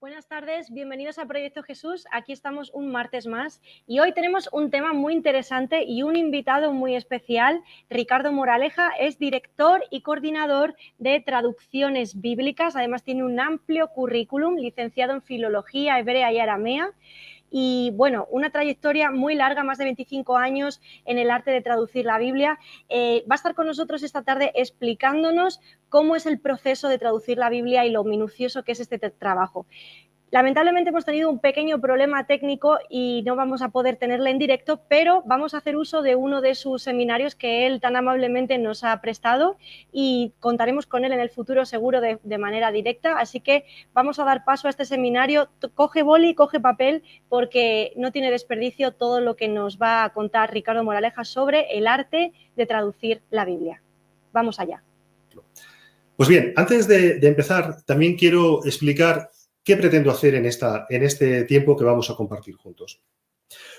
Buenas tardes, bienvenidos a Proyecto Jesús. Aquí estamos un martes más y hoy tenemos un tema muy interesante y un invitado muy especial. Ricardo Moraleja es director y coordinador de traducciones bíblicas. Además tiene un amplio currículum, licenciado en Filología Hebrea y Aramea. Y bueno, una trayectoria muy larga, más de 25 años en el arte de traducir la Biblia. Va a estar con nosotros esta tarde explicándonos cómo es el proceso de traducir la Biblia y lo minucioso que es este trabajo. Lamentablemente hemos tenido un pequeño problema técnico y no vamos a poder tenerle en directo, pero vamos a hacer uso de uno de sus seminarios que él tan amablemente nos ha prestado y contaremos con él en el futuro seguro de manera directa. Así que vamos a dar paso a este seminario. Coge boli, coge papel, porque no tiene desperdicio todo lo que nos va a contar Ricardo Moraleja sobre el arte de traducir la Biblia. Vamos allá. Pues bien, antes de empezar, también quiero explicar qué pretendo hacer en este tiempo que vamos a compartir juntos.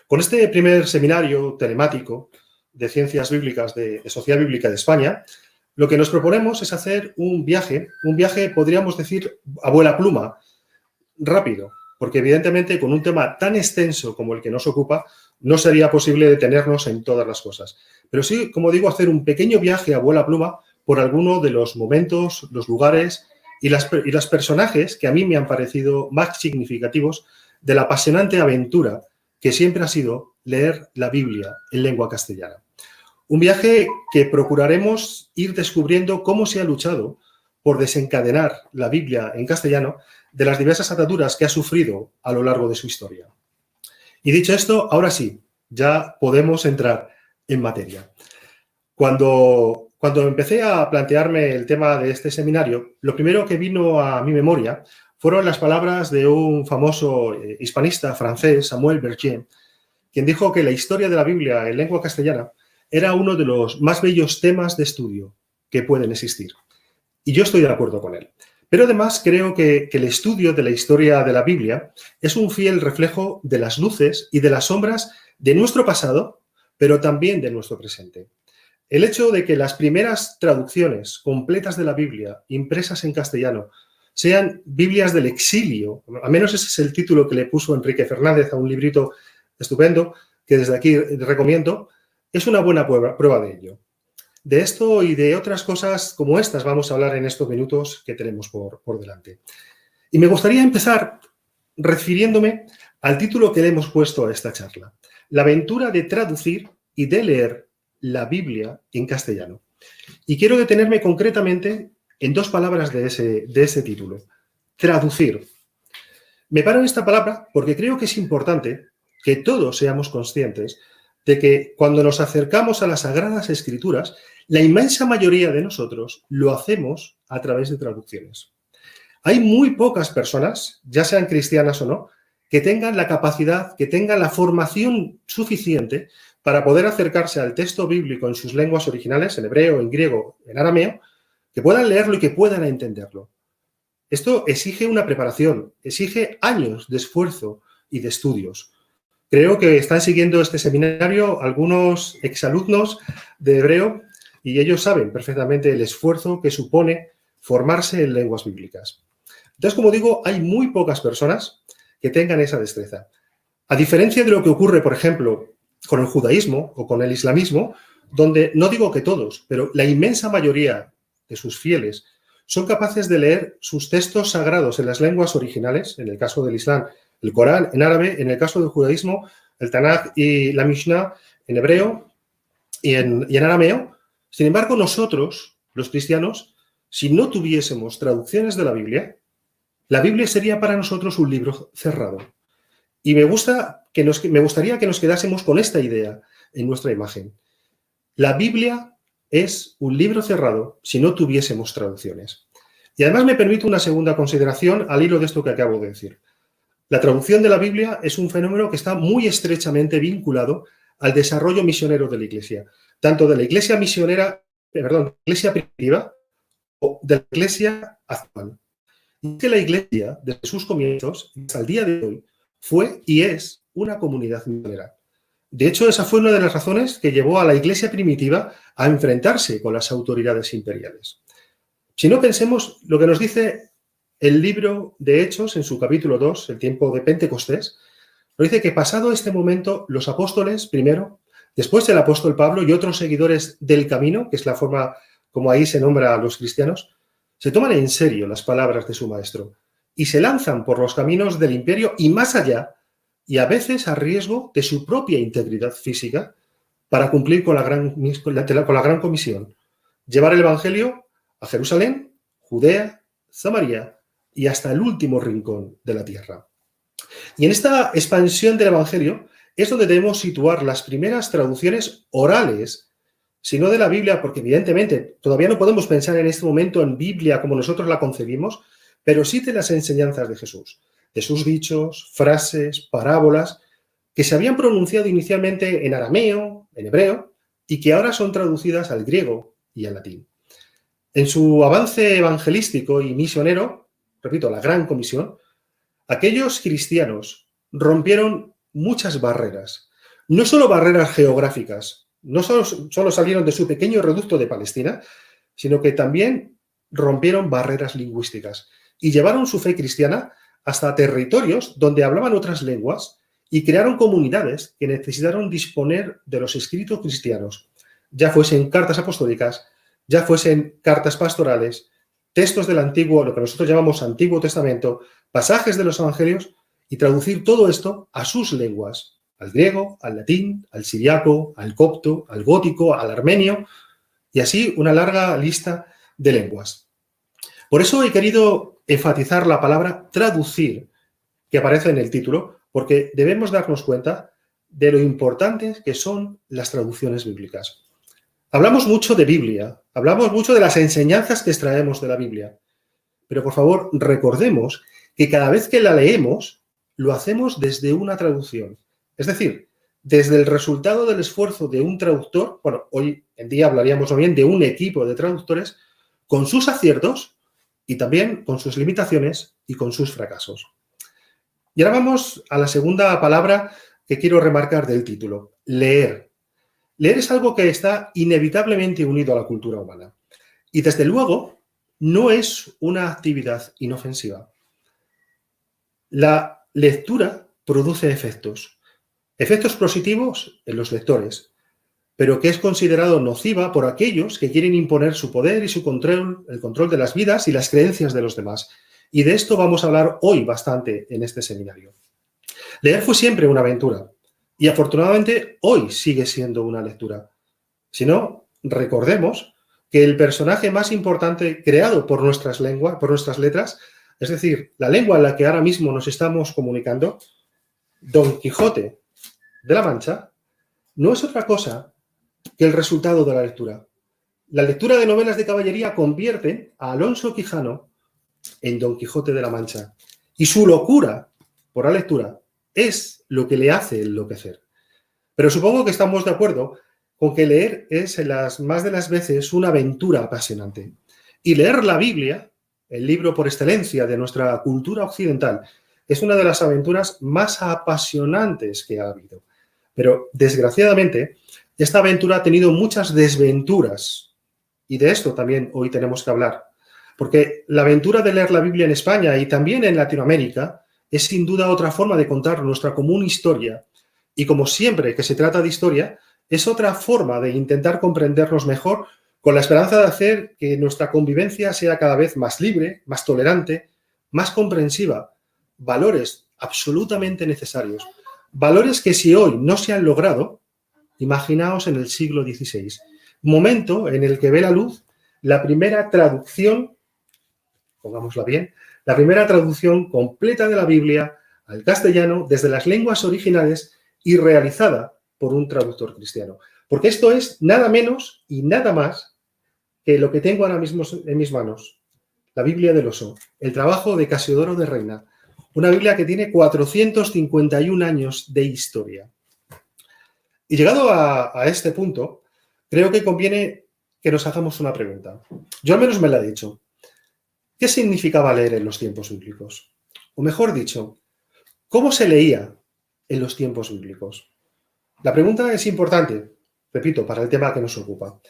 Con este primer seminario telemático de Ciencias Bíblicas de Sociedad Bíblica de España, lo que nos proponemos es hacer un viaje, podríamos decir, a vuela pluma, rápido, porque evidentemente con un tema tan extenso como el que nos ocupa, no sería posible detenernos en todas las cosas. Pero sí, como digo, hacer un pequeño viaje a vuela pluma por alguno de los momentos, los lugares y las personajes que a mí me han parecido más significativos de la apasionante aventura que siempre ha sido leer la Biblia en lengua castellana. Un viaje que procuraremos ir descubriendo cómo se ha luchado por desencadenar la Biblia en castellano de las diversas ataduras que ha sufrido a lo largo de su historia. Y dicho esto, ahora sí, ya podemos entrar en materia. Cuando empecé a plantearme el tema de este seminario, lo primero que vino a mi memoria fueron las palabras de un famoso hispanista francés, Samuel Bergier, quien dijo que la historia de la Biblia en lengua castellana era uno de los más bellos temas de estudio que pueden existir. Y yo estoy de acuerdo con él. Pero además creo que el estudio de la historia de la Biblia es un fiel reflejo de las luces y de las sombras de nuestro pasado, pero también de nuestro presente. El hecho de que las primeras traducciones completas de la Biblia, impresas en castellano, sean Biblias del exilio, al menos ese es el título que le puso Enrique Fernández a un librito estupendo que desde aquí recomiendo, es una buena prueba de ello. De esto y de otras cosas como estas vamos a hablar en estos minutos que tenemos por delante. Y me gustaría empezar refiriéndome al título que le hemos puesto a esta charla, La aventura de traducir y de leer la Biblia en castellano. Y quiero detenerme concretamente en dos palabras de ese título. Traducir. Me paro en esta palabra porque creo que es importante que todos seamos conscientes de que cuando nos acercamos a las Sagradas Escrituras, la inmensa mayoría de nosotros lo hacemos a través de traducciones. Hay muy pocas personas, ya sean cristianas o no, que tengan la capacidad, que tengan la formación suficiente para poder acercarse al texto bíblico en sus lenguas originales, en hebreo, en griego, en arameo, que puedan leerlo y que puedan entenderlo. Esto exige una preparación, exige años de esfuerzo y de estudios. Creo que están siguiendo este seminario algunos exalumnos de hebreo y ellos saben perfectamente el esfuerzo que supone formarse en lenguas bíblicas. Entonces, como digo, hay muy pocas personas que tengan esa destreza. A diferencia de lo que ocurre, por ejemplo, con el judaísmo o con el islamismo, donde no digo que todos, pero la inmensa mayoría de sus fieles son capaces de leer sus textos sagrados en las lenguas originales, en el caso del Islam, el Corán en árabe, en el caso del judaísmo, el Tanaj y la Mishnah en hebreo y en arameo. Sin embargo, nosotros, los cristianos, si no tuviésemos traducciones de la Biblia sería para nosotros un libro cerrado. Y me gustaría que nos quedásemos con esta idea en nuestra imagen. La Biblia es un libro cerrado si no tuviésemos traducciones. Y además me permito una segunda consideración al hilo de esto que acabo de decir. La traducción de la Biblia es un fenómeno que está muy estrechamente vinculado al desarrollo misionero de la Iglesia, tanto de la Iglesia Iglesia primitiva o de la Iglesia actual. Y que la Iglesia, desde sus comienzos hasta el día de hoy, fue y es una comunidad misionera. De hecho, esa fue una de las razones que llevó a la Iglesia primitiva a enfrentarse con las autoridades imperiales. Si no, pensemos lo que nos dice el libro de Hechos, en su capítulo 2, el tiempo de Pentecostés, nos dice que pasado este momento, los apóstoles, primero, después el apóstol Pablo y otros seguidores del camino, que es la forma como ahí se nombra a los cristianos, se toman en serio las palabras de su maestro y se lanzan por los caminos del imperio y más allá, y a veces a riesgo de su propia integridad física, para cumplir con la gran comisión, llevar el evangelio a Jerusalén, Judea, Samaria y hasta el último rincón de la tierra. Y en esta expansión del evangelio es donde debemos situar las primeras traducciones orales, sino de la Biblia, porque evidentemente todavía no podemos pensar en este momento en Biblia como nosotros la concebimos, pero sí de las enseñanzas de Jesús, de sus dichos, frases, parábolas, que se habían pronunciado inicialmente en arameo, en hebreo, y que ahora son traducidas al griego y al latín. En su avance evangelístico y misionero, repito, la gran comisión, aquellos cristianos rompieron muchas barreras, no solo barreras geográficas, no solo salieron de su pequeño reducto de Palestina, sino que también rompieron barreras lingüísticas y llevaron su fe cristiana hasta territorios donde hablaban otras lenguas y crearon comunidades que necesitaron disponer de los escritos cristianos, ya fuesen cartas apostólicas, ya fuesen cartas pastorales, textos del Antiguo, lo que nosotros llamamos Antiguo Testamento, pasajes de los Evangelios, y traducir todo esto a sus lenguas, al griego, al latín, al siriaco, al copto, al gótico, al armenio, y así una larga lista de lenguas. Por eso he querido enfatizar la palabra traducir, que aparece en el título, porque debemos darnos cuenta de lo importantes que son las traducciones bíblicas. Hablamos mucho de Biblia, hablamos mucho de las enseñanzas que extraemos de la Biblia, pero por favor recordemos que cada vez que la leemos, lo hacemos desde una traducción. Es decir, desde el resultado del esfuerzo de un traductor, bueno, hoy en día hablaríamos bien de un equipo de traductores, con sus aciertos y también con sus limitaciones y con sus fracasos. Y ahora vamos a la segunda palabra que quiero remarcar del título, leer. Leer es algo que está inevitablemente unido a la cultura humana. Y desde luego, no es una actividad inofensiva. La lectura produce efectos positivos en los lectores, pero que es considerado nociva por aquellos que quieren imponer su poder y su control, el control de las vidas y las creencias de los demás. Y de esto vamos a hablar hoy bastante en este seminario. Leer fue siempre una aventura y afortunadamente hoy sigue siendo una lectura. Si no, recordemos que el personaje más importante creado por nuestras letras, es decir, la lengua en la que ahora mismo nos estamos comunicando, Don Quijote de la Mancha, no es otra cosa que el resultado de la lectura. La lectura de novelas de caballería convierte a Alonso Quijano en Don Quijote de la Mancha. Y su locura por la lectura es lo que le hace enloquecer. Pero supongo que estamos de acuerdo con que leer es más de las veces una aventura apasionante. Y leer la Biblia, el libro por excelencia de nuestra cultura occidental, es una de las aventuras más apasionantes que ha habido. Pero, desgraciadamente, esta aventura ha tenido muchas desventuras. Y de esto también hoy tenemos que hablar. Porque la aventura de leer la Biblia en España y también en Latinoamérica es sin duda otra forma de contar nuestra común historia. Y como siempre que se trata de historia, es otra forma de intentar comprendernos mejor con la esperanza de hacer que nuestra convivencia sea cada vez más libre, más tolerante, más comprensiva. Valores absolutamente necesarios. Valores que si hoy no se han logrado, imaginaos en el siglo XVI, momento en el que ve la luz la primera traducción, pongámosla bien, la primera traducción completa de la Biblia al castellano desde las lenguas originales y realizada por un traductor cristiano. Porque esto es nada menos y nada más que lo que tengo ahora mismo en mis manos, la Biblia del Oso, el trabajo de Casiodoro de Reina, una Biblia que tiene 451 años de historia. Y llegado a este punto, creo que conviene que nos hagamos una pregunta. Yo al menos me la he dicho. ¿Qué significaba leer en los tiempos bíblicos? O mejor dicho, ¿cómo se leía en los tiempos bíblicos? La pregunta es importante, repito, para el tema que nos ocupa.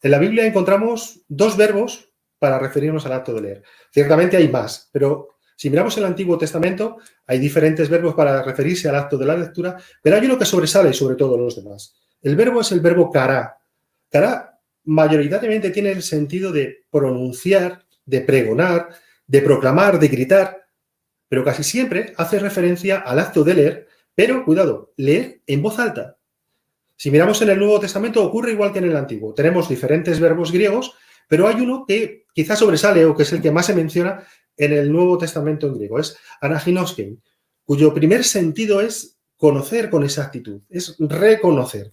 En la Biblia encontramos dos verbos para referirnos al acto de leer. Ciertamente hay más, pero si miramos el Antiguo Testamento, hay diferentes verbos para referirse al acto de la lectura, pero hay uno que sobresale sobre todos los demás. El verbo es el verbo kará. Kará mayoritariamente tiene el sentido de pronunciar, de pregonar, de proclamar, de gritar, pero casi siempre hace referencia al acto de leer, pero, cuidado, leer en voz alta. Si miramos en el Nuevo Testamento ocurre igual que en el Antiguo. Tenemos diferentes verbos griegos, pero hay uno que quizás sobresale o que es el que más se menciona en el Nuevo Testamento en griego. Es anaginoskei, cuyo primer sentido es conocer con exactitud, es reconocer.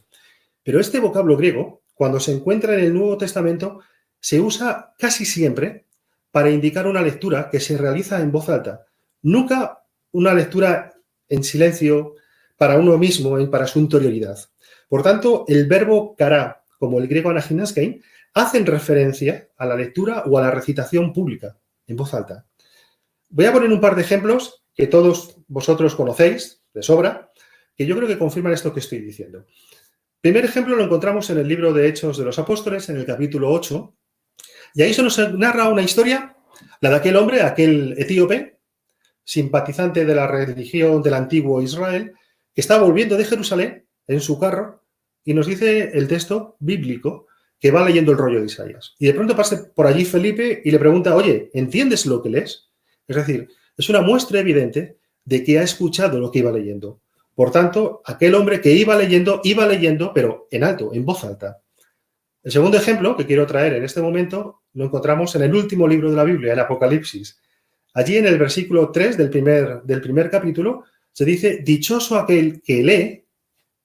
Pero este vocablo griego, cuando se encuentra en el Nuevo Testamento, se usa casi siempre para indicar una lectura que se realiza en voz alta. Nunca una lectura en silencio para uno mismo y para su interioridad. Por tanto, el verbo kará, como el griego anaginoskei, hacen referencia a la lectura o a la recitación pública, en voz alta. Voy a poner un par de ejemplos que todos vosotros conocéis de sobra, que yo creo que confirman esto que estoy diciendo. Primer ejemplo lo encontramos en el libro de Hechos de los Apóstoles, en el capítulo 8, y ahí se nos narra una historia, la de aquel hombre, aquel etíope, simpatizante de la religión del antiguo Israel, que está volviendo de Jerusalén en su carro, y nos dice el texto bíblico que va leyendo el rollo de Isaías. Y de pronto pasa por allí Felipe y le pregunta, oye, ¿entiendes lo que lees? Es decir, es una muestra evidente de que ha escuchado lo que iba leyendo. Por tanto, aquel hombre que iba leyendo, pero en alto, en voz alta. El segundo ejemplo que quiero traer en este momento lo encontramos en el último libro de la Biblia, en Apocalipsis. Allí en el versículo 3 del primer capítulo se dice, dichoso aquel que lee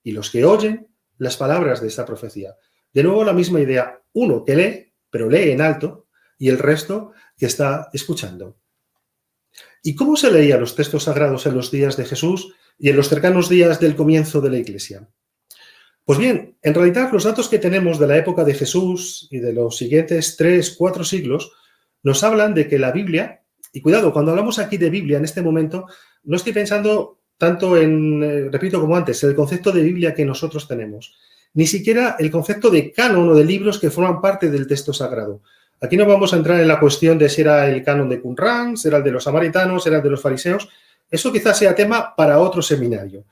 y los que oyen las palabras de esta profecía. De nuevo la misma idea, uno que lee, pero lee en alto, y el resto que está escuchando. ¿Y cómo se leía los textos sagrados en los días de Jesús y en los cercanos días del comienzo de la Iglesia? Pues bien, en realidad los datos que tenemos de la época de Jesús y de los siguientes 3-4 siglos nos hablan de que la Biblia, y cuidado, cuando hablamos aquí de Biblia en este momento, no estoy pensando tanto en, repito como antes, el concepto de Biblia que nosotros tenemos, ni siquiera el concepto de canon o de libros que forman parte del texto sagrado. Aquí no vamos a entrar en la cuestión de si era el canon de Qumran, si era el de los samaritanos, si era el de los fariseos. Eso quizás sea tema para otro seminario.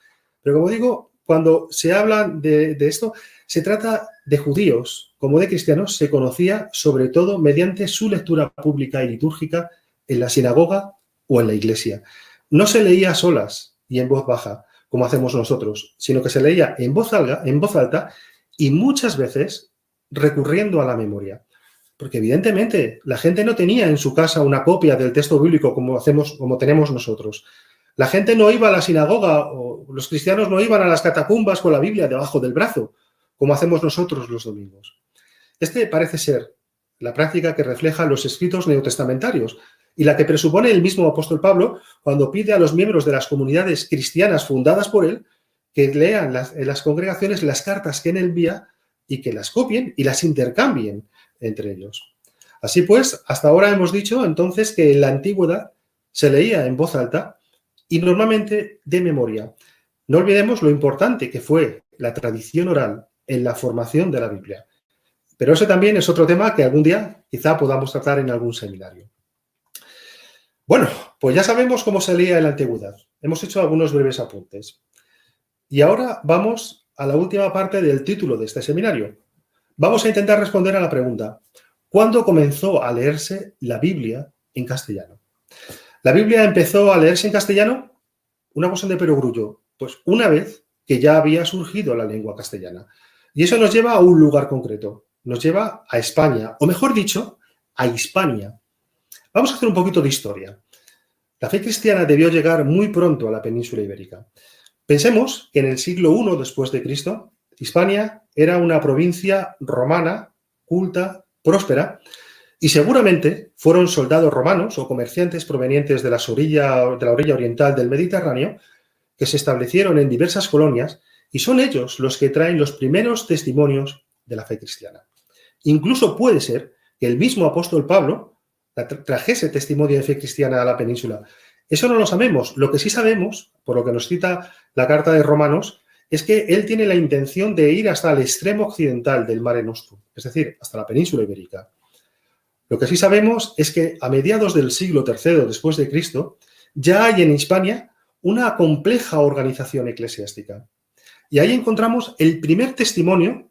Pero como digo, cuando se habla de esto, se trata de judíos como de cristianos, se conocía sobre todo mediante su lectura pública y litúrgica en la sinagoga o en la iglesia. No se leía a solas y en voz baja, como hacemos nosotros, sino que se leía en voz alta y muchas veces recurriendo a la memoria. Porque evidentemente la gente no tenía en su casa una copia del texto bíblico como tenemos nosotros. La gente no iba a la sinagoga o los cristianos no iban a las catacumbas con la Biblia debajo del brazo, como hacemos nosotros los domingos. Este parece ser la práctica que refleja los escritos neotestamentarios y la que presupone el mismo apóstol Pablo cuando pide a los miembros de las comunidades cristianas fundadas por él que lean en las congregaciones las cartas que él envía y que las copien y las intercambien entre ellos. Así pues, hasta ahora hemos dicho entonces que en la antigüedad se leía en voz alta y normalmente de memoria. No olvidemos lo importante que fue la tradición oral en la formación de la Biblia. Pero ese también es otro tema que algún día quizá podamos tratar en algún seminario. Bueno, pues ya sabemos cómo se leía en la antigüedad. Hemos hecho algunos breves apuntes. Y ahora vamos a la última parte del título de este seminario. Vamos a intentar responder a la pregunta, ¿cuándo comenzó a leerse la Biblia en castellano? ¿La Biblia empezó a leerse en castellano? Una cosa de perogrullo. Pues una vez que ya había surgido la lengua castellana. Y eso nos lleva a un lugar concreto. Nos lleva a España, o mejor dicho, a Hispania. Vamos a hacer un poquito de historia. La fe cristiana debió llegar muy pronto a la península ibérica. Pensemos que en el siglo I después de Cristo, Hispania era una provincia romana, culta, próspera, y seguramente fueron soldados romanos o comerciantes provenientes de la orilla oriental del Mediterráneo que se establecieron en diversas colonias y son ellos los que traen los primeros testimonios de la fe cristiana. Incluso puede ser que el mismo apóstol Pablo trajese testimonio de fe cristiana a la península. Eso no lo sabemos. Lo que sí sabemos, por lo que nos cita la carta de Romanos, es que él tiene la intención de ir hasta el extremo occidental del Mare Nostrum, es decir, hasta la península ibérica. Lo que sí sabemos es que a mediados del siglo III después de Cristo ya hay en Hispania una compleja organización eclesiástica. Y ahí encontramos el primer testimonio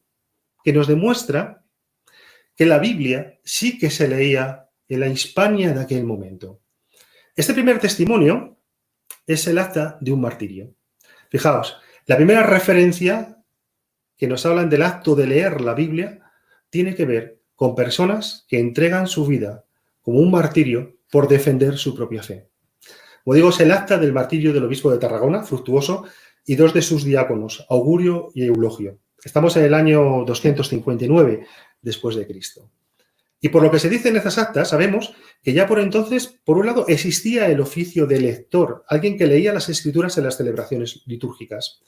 que nos demuestra que la Biblia sí que se leía en la Hispania de aquel momento. Este primer testimonio es el acta de un martirio. Fijaos, la primera referencia que nos hablan del acto de leer la Biblia tiene que ver con personas que entregan su vida como un martirio por defender su propia fe. Como digo, es el acta del martirio del obispo de Tarragona, Fructuoso, y dos de sus diáconos, Augurio y Eulogio. Estamos en el año 259 después de Cristo. Y por lo que se dice en estas actas, sabemos que ya por entonces, por un lado, existía el oficio de lector, alguien que leía las escrituras en las celebraciones litúrgicas.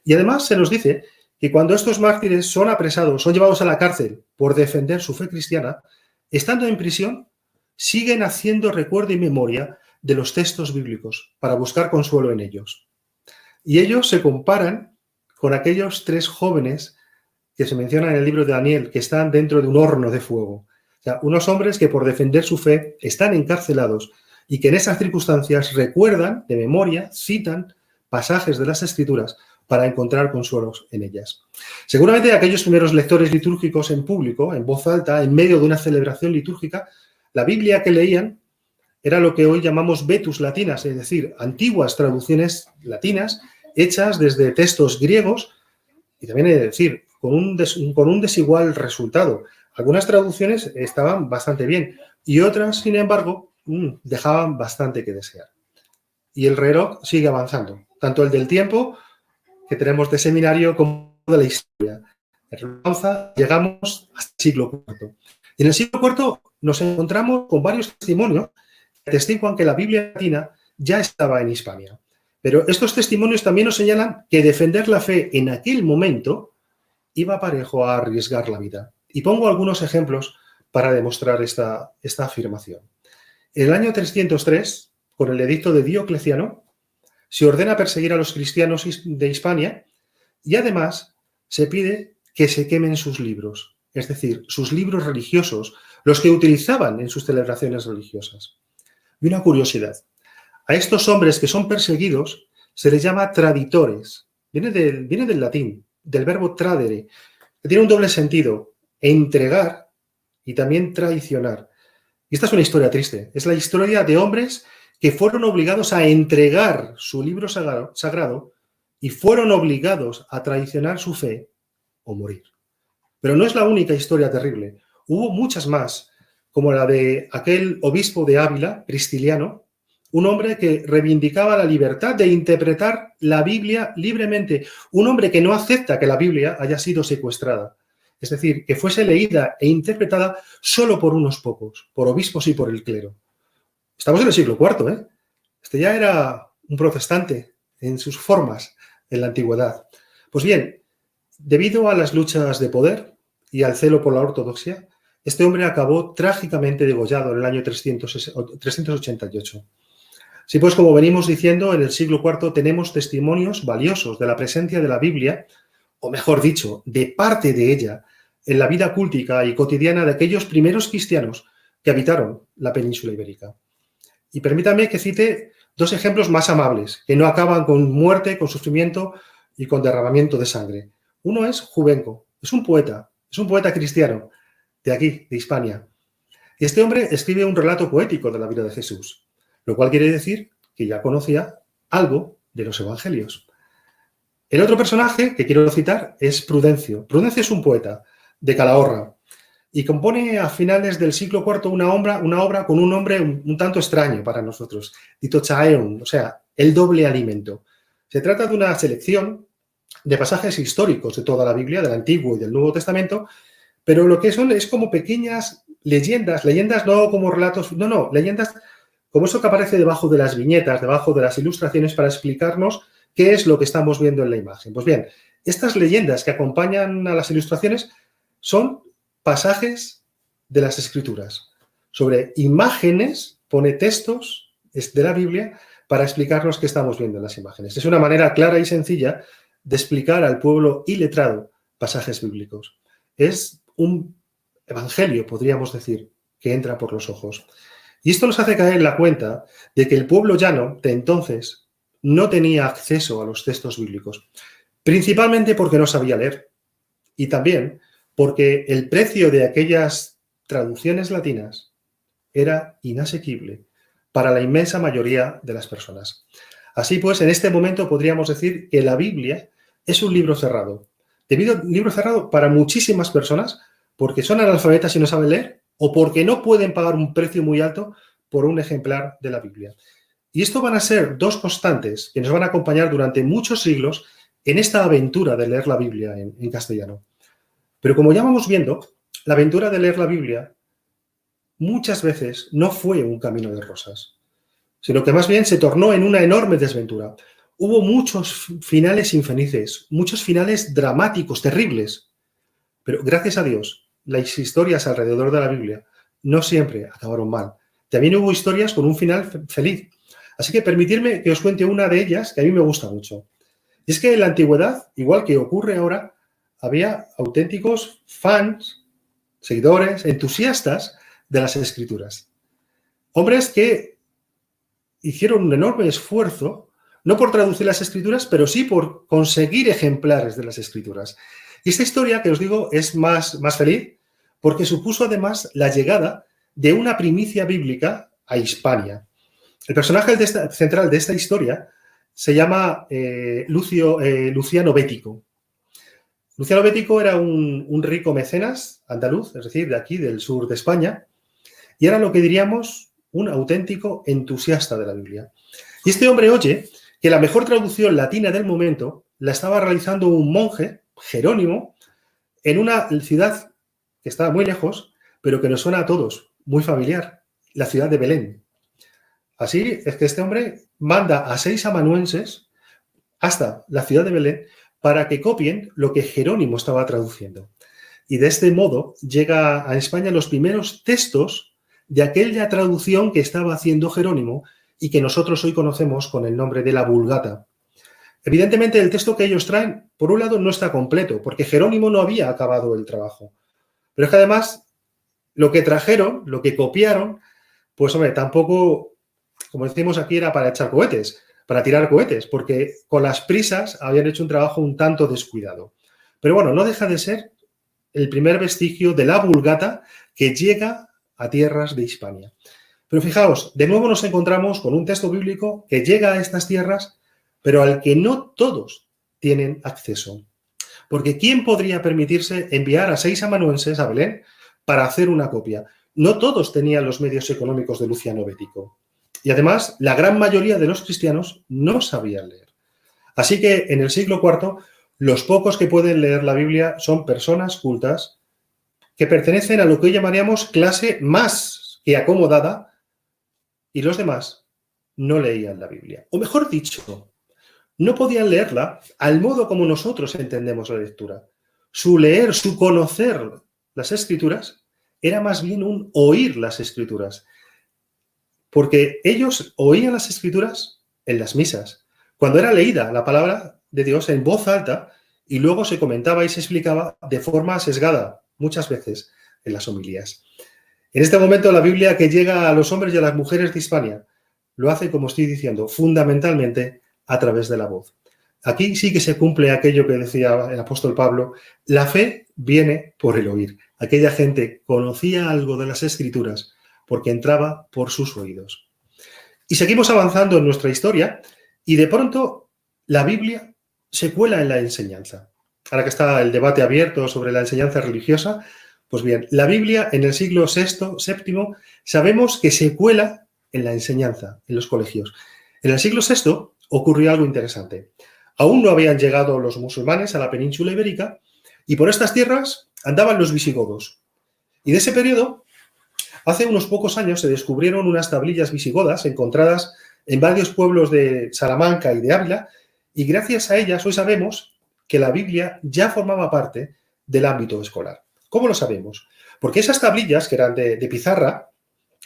Y además se nos dice que cuando estos mártires son apresados, son llevados a la cárcel por defender su fe cristiana, estando en prisión, siguen haciendo recuerdo y memoria de los textos bíblicos para buscar consuelo en ellos. Y ellos se comparan con aquellos 3 jóvenes que se mencionan en el libro de Daniel, que están dentro de un horno de fuego. O sea, unos hombres que por defender su fe están encarcelados y que en esas circunstancias recuerdan de memoria, citan pasajes de las Escrituras para encontrar consuelos en ellas. Seguramente aquellos primeros lectores litúrgicos en público, en voz alta, en medio de una celebración litúrgica, la Biblia que leían era lo que hoy llamamos vetus latinas, es decir, antiguas traducciones latinas hechas desde textos griegos y también he de decir, con un desigual resultado. Algunas traducciones estaban bastante bien y otras, sin embargo, dejaban bastante que desear. Y el reloj sigue avanzando, tanto el del tiempo que tenemos de seminario como de la historia. El reloj avanza, llegamos hasta el siglo IV. Y en el siglo IV nos encontramos con varios testimonios que atestiguan que la Biblia latina ya estaba en Hispania. Pero estos testimonios también nos señalan que defender la fe en aquel momento iba parejo a arriesgar la vida. Y pongo algunos ejemplos para demostrar esta afirmación. En el año 303, con el edicto de Diocleciano, se ordena perseguir a los cristianos de Hispania y además se pide que se quemen sus libros, es decir, sus libros religiosos, los que utilizaban en sus celebraciones religiosas. Y una curiosidad. A estos hombres que son perseguidos se les llama traditores. Viene del latín, del verbo tradere, que tiene un doble sentido, entregar y también traicionar. Y esta es una historia triste. Es la historia de hombres que fueron obligados a entregar su libro sagrado y fueron obligados a traicionar su fe o morir. Pero no es la única historia terrible. Hubo muchas más, como la de aquel obispo de Ávila, Pristiliano, un hombre que reivindicaba la libertad de interpretar la Biblia libremente, un hombre que no acepta que la Biblia haya sido secuestrada, es decir, que fuese leída e interpretada solo por unos pocos, por obispos y por el clero. Estamos en el siglo IV, ¿eh? Este ya era un protestante en sus formas en la antigüedad. Pues bien, debido a las luchas de poder y al celo por la ortodoxia, este hombre acabó trágicamente degollado en el año 388. Sí, pues como venimos diciendo, en el siglo IV tenemos testimonios valiosos de la presencia de la Biblia, o mejor dicho, de parte de ella, en la vida cúltica y cotidiana de aquellos primeros cristianos que habitaron la península ibérica. Y permítame que cite 2 ejemplos más amables, que no acaban con muerte, con sufrimiento y con derramamiento de sangre. Uno es Juvenco, es un poeta cristiano de aquí, de Hispania. Y este hombre escribe un relato poético de la vida de Jesús, lo cual quiere decir que ya conocía algo de los evangelios. El otro personaje que quiero citar es Prudencio. Prudencio es un poeta de Calahorra y compone a finales del siglo IV una obra con un nombre un tanto extraño para nosotros, Ditochaeum, o sea, el doble alimento. Se trata de una selección de pasajes históricos de toda la Biblia, del Antiguo y del Nuevo Testamento, pero lo que son es como pequeñas leyendas no como relatos, leyendas como eso que aparece debajo de las viñetas, debajo de las ilustraciones para explicarnos qué es lo que estamos viendo en la imagen. Pues bien, estas leyendas que acompañan a las ilustraciones son pasajes de las Escrituras. Sobre imágenes pone textos de la Biblia para explicarnos qué estamos viendo en las imágenes. Es una manera clara y sencilla de explicar al pueblo iletrado pasajes bíblicos. Es un evangelio, podríamos decir, que entra por los ojos. Y esto nos hace caer en la cuenta de que el pueblo llano de entonces no tenía acceso a los textos bíblicos, principalmente porque no sabía leer y también porque el precio de aquellas traducciones latinas era inasequible para la inmensa mayoría de las personas. Así pues, en este momento podríamos decir que la Biblia es un libro cerrado. Libro cerrado para muchísimas personas porque son analfabetas y no saben leer o porque no pueden pagar un precio muy alto por un ejemplar de la Biblia. Y esto van a ser dos constantes que nos van a acompañar durante muchos siglos en esta aventura de leer la Biblia en castellano. Pero como ya vamos viendo, la aventura de leer la Biblia muchas veces no fue un camino de rosas, sino que más bien se tornó en una enorme desventura. Hubo muchos finales infelices, muchos finales dramáticos, terribles, pero gracias a Dios, las historias alrededor de la Biblia no siempre acabaron mal. También hubo historias con un final feliz. Así que permitirme que os cuente una de ellas que a mí me gusta mucho. Y es que en la antigüedad, igual que ocurre ahora, había auténticos fans, seguidores, entusiastas de las Escrituras. Hombres que hicieron un enorme esfuerzo, no por traducir las Escrituras, pero sí por conseguir ejemplares de las Escrituras. Y esta historia que os digo es más feliz porque supuso además la llegada de una primicia bíblica a Hispania. El personaje central de esta historia se llama Luciano Bético. Luciano Bético era un rico mecenas andaluz, es decir, de aquí, del sur de España, y era lo que diríamos un auténtico entusiasta de la Biblia. Y este hombre oye que la mejor traducción latina del momento la estaba realizando un monje, Jerónimo, en una ciudad que estaba muy lejos, pero que nos suena a todos, muy familiar, la ciudad de Belén. Así es que este hombre manda a 6 amanuenses hasta la ciudad de Belén para que copien lo que Jerónimo estaba traduciendo. Y de este modo llega a España los primeros textos de aquella traducción que estaba haciendo Jerónimo y que nosotros hoy conocemos con el nombre de la Vulgata. Evidentemente, el texto que ellos traen, por un lado, no está completo, porque Jerónimo no había acabado el trabajo. Pero es que además, lo que trajeron, lo que copiaron, pues hombre, tampoco, como decimos aquí, era para echar cohetes, para tirar cohetes, porque con las prisas habían hecho un trabajo un tanto descuidado. Pero bueno, no deja de ser el primer vestigio de la Vulgata que llega a tierras de Hispania. Pero fijaos, de nuevo nos encontramos con un texto bíblico que llega a estas tierras, pero al que no todos tienen acceso. Porque ¿quién podría permitirse enviar a 6 amanuenses a Belén para hacer una copia? No todos tenían los medios económicos de Luciano Bético. Y además, la gran mayoría de los cristianos no sabían leer. Así que en el siglo IV, los pocos que pueden leer la Biblia son personas cultas que pertenecen a lo que hoy llamaríamos clase más que acomodada, y los demás no leían la Biblia. O mejor dicho, no podían leerla al modo como nosotros entendemos la lectura. Su leer, su conocer las Escrituras, era más bien un oír las Escrituras. Porque ellos oían las Escrituras en las misas, cuando era leída la palabra de Dios en voz alta y luego se comentaba y se explicaba de forma sesgada, muchas veces en las homilías. En este momento la Biblia que llega a los hombres y a las mujeres de Hispania lo hace, como estoy diciendo, fundamentalmente a través de la voz. Aquí sí que se cumple aquello que decía el apóstol Pablo, la fe viene por el oír. Aquella gente conocía algo de las Escrituras porque entraba por sus oídos. Y seguimos avanzando en nuestra historia y de pronto la Biblia se cuela en la enseñanza. Ahora que está el debate abierto sobre la enseñanza religiosa, pues bien, la Biblia en el siglo VI, VII, sabemos que se cuela en la enseñanza, en los colegios. En el siglo VI ocurrió algo interesante. Aún no habían llegado los musulmanes a la península ibérica y por estas tierras andaban los visigodos. Y de ese periodo, hace unos pocos años se descubrieron unas tablillas visigodas encontradas en varios pueblos de Salamanca y de Ávila y gracias a ellas hoy sabemos que la Biblia ya formaba parte del ámbito escolar. ¿Cómo lo sabemos? Porque esas tablillas, que eran de pizarra,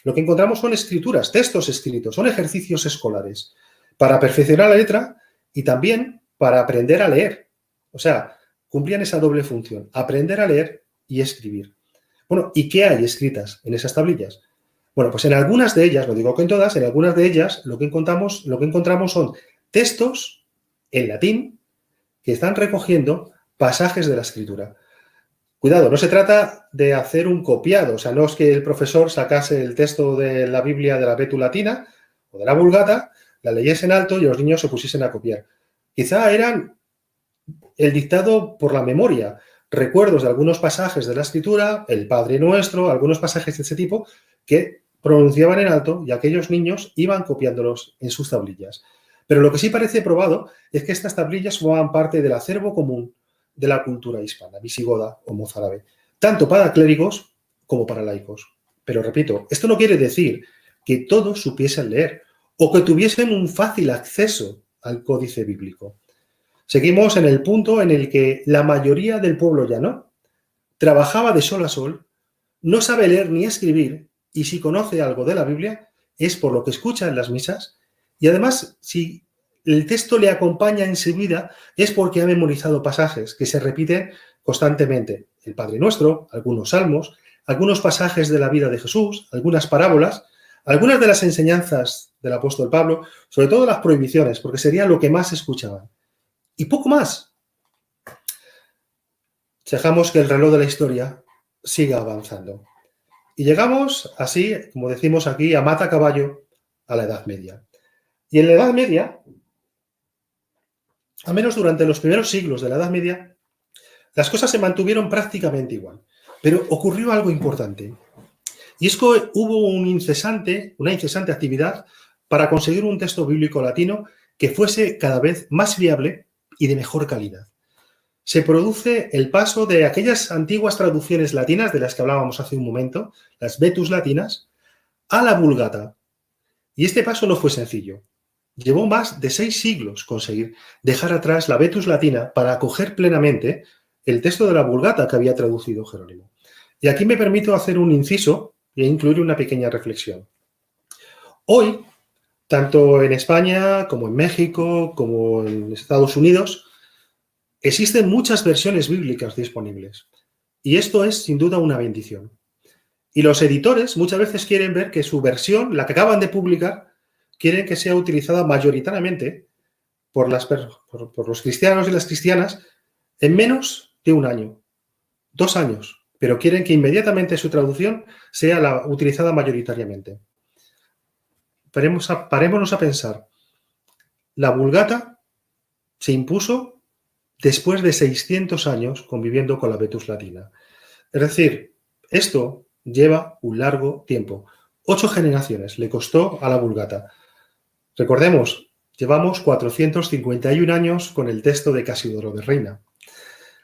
lo que encontramos son escrituras, textos escritos, son ejercicios escolares para perfeccionar la letra y también para aprender a leer. O sea, cumplían esa doble función, aprender a leer y escribir. Bueno, ¿y qué hay escritas en esas tablillas? Bueno, pues en algunas de ellas, no digo que en todas, en algunas de ellas lo que encontramos son textos en latín que están recogiendo pasajes de la Escritura. Cuidado, no se trata de hacer un copiado, o sea, no es que el profesor sacase el texto de la Biblia de la Betu Latina o de la Vulgata, la leyese en alto y los niños se pusiesen a copiar. Quizá eran el dictado por la memoria, recuerdos de algunos pasajes de la Escritura, el Padre Nuestro, algunos pasajes de ese tipo, que pronunciaban en alto y aquellos niños iban copiándolos en sus tablillas. Pero lo que sí parece probado es que estas tablillas formaban parte del acervo común de la cultura hispana, visigoda o mozárabe, tanto para clérigos como para laicos. Pero repito, esto no quiere decir que todos supiesen leer o que tuviesen un fácil acceso al códice bíblico. Seguimos en el punto en el que la mayoría del pueblo llano trabajaba de sol a sol, no sabe leer ni escribir, y si conoce algo de la Biblia es por lo que escucha en las misas, y además si el texto le acompaña en su vida es porque ha memorizado pasajes que se repiten constantemente. El Padre Nuestro, algunos salmos, algunos pasajes de la vida de Jesús, algunas parábolas, algunas de las enseñanzas del apóstol Pablo, sobre todo las prohibiciones, porque sería lo que más escuchaban. Y poco más. Dejamos que el reloj de la historia siga avanzando. Y llegamos así, como decimos aquí, a mata caballo, a la Edad Media. Y en la Edad Media, al menos durante los primeros siglos de la Edad Media, las cosas se mantuvieron prácticamente igual. Pero ocurrió algo importante. Y es que hubo una incesante actividad para conseguir un texto bíblico latino que fuese cada vez más viable y de mejor calidad. Se produce el paso de aquellas antiguas traducciones latinas de las que hablábamos hace un momento, las Vetus latinas, a la Vulgata. Y este paso no fue sencillo. Llevó más de 6 siglos conseguir dejar atrás la Vetus latina para acoger plenamente el texto de la Vulgata que había traducido Jerónimo. Y aquí me permito hacer un inciso e incluir una pequeña reflexión. Hoy, tanto en España como en México, como en Estados Unidos, existen muchas versiones bíblicas disponibles. Y esto es, sin duda, una bendición. Y los editores muchas veces quieren ver que su versión, la que acaban de publicar, quieren que sea utilizada mayoritariamente por los cristianos y las cristianas en menos de un año, 2 años, pero quieren que inmediatamente su traducción sea utilizada mayoritariamente. Parémonos a pensar. La Vulgata se impuso después de 600 años conviviendo con la Vetus latina. Es decir, esto lleva un largo tiempo. 8 generaciones le costó a la Vulgata. Recordemos, llevamos 451 años con el texto de Casidoro de Reina.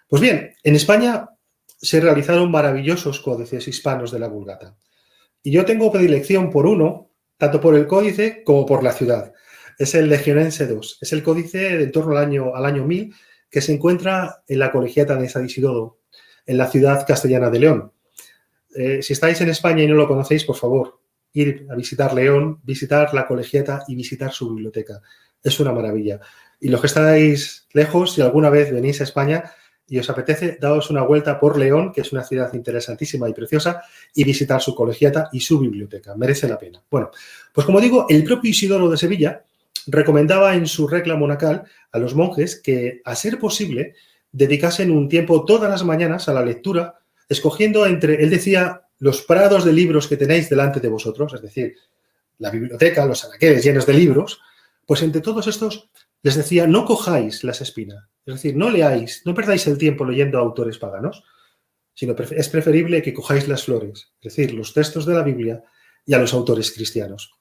Pues bien, en España se realizaron maravillosos códices hispanos de la Vulgata. Y yo tengo predilección por uno, tanto por el códice como por la ciudad. Es el Legionense II. Es el códice de en torno al año 1000, que se encuentra en la Colegiata de San Isidoro, en la ciudad castellana de León. Si estáis en España y no lo conocéis, por favor, ir a visitar León, visitar la Colegiata y visitar su biblioteca. Es una maravilla. Y los que estáis lejos, si alguna vez venís a España y os apetece, daos una vuelta por León, que es una ciudad interesantísima y preciosa, y visitar su Colegiata y su biblioteca. Merece la pena. Bueno, pues como digo, el propio Isidoro de Sevilla recomendaba en su regla monacal a los monjes que, a ser posible, dedicasen un tiempo todas las mañanas a la lectura, escogiendo él decía, los prados de libros que tenéis delante de vosotros, es decir, la biblioteca, los anaqueles llenos de libros, pues entre todos estos les decía, no cojáis las espinas, es decir, no leáis, no perdáis el tiempo leyendo a autores paganos, sino es preferible que cojáis las flores, es decir, los textos de la Biblia y a los autores cristianos.